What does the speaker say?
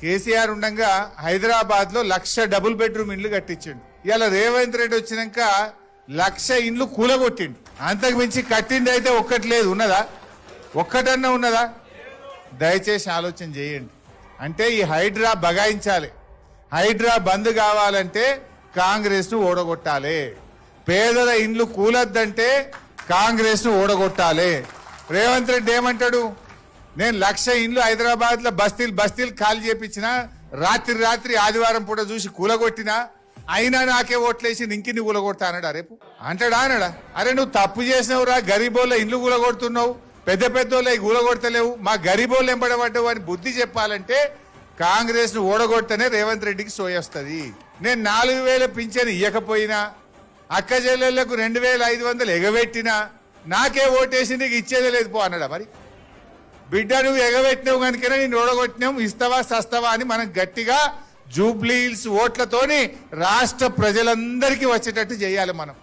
కేసీఆర్ ఉండగా హైదరాబాద్ లో 1,00,000 double bedroom ఇండ్లు కట్టించిండు. ఇలా రేవంత్ రెడ్డి వచ్చినాక 1,00,000 ఇండ్లు కూలగొట్టిండు. అంతకు మించి కట్టింది అయితే ఒక్కటి లేదు. ఉన్నదా? ఒక్కటన్నా ఉన్నదా? దయచేసి ఆలోచన చేయండి. అంటే ఈ హైడ్రా బగాయించాలి. హైడ్రా బంద్ కావాలంటే కాంగ్రెస్ ను ఓడగొట్టాలి. పేదల ఇండ్లు కూలద్దంటే కాంగ్రెస్ ను ఓడగొట్టాలి. రేవంత్ రెడ్డి ఏమంటాడు? నేను 1,00,000 ఇండ్లు హైదరాబాద్ లో బస్తీలు ఖాళీ చేపించిన, రాత్రి ఆదివారం పూట చూసి కూలగొట్టినా, అయినా నాకే ఓట్లేసి ఇంకిని కూలగొడతానడా రేపు అంటాడా? అనడా? అరే నువ్వు తప్పు చేసినవురా, గరీబోళ్ళ ఇండ్లు కూలగొడుతున్నావు, పెద్దోళ్ళ కూలగొడతలేవు, మా గరీబోళ్ళు ఎంబడబడ్డావు అని బుద్ధి చెప్పాలంటే కాంగ్రెస్ ను ఓడగొడితేనే రేవంత్ రెడ్డికి సోయొస్తుంది. నేను 4,000 పింఛన్ ఇవ్వకపోయినా, అక్క చెల్లెళ్లకు 2,500 ఎగబెట్టినా నాకే ఓటేసి నీకు ఇచ్చేదే లేదు పో అన్నాడా? మరి బిడ్డ నువ్వు ఎగబెట్టినావు కనుకనే నేను ఓడగొట్టినావు, ఇస్తావా సస్తావా అని మనం గట్టిగా జూబ్లీ హిల్స్ ఓట్లతోని రాష్ట్ర ప్రజలందరికీ వచ్చేటట్టు చేయాలి మనం.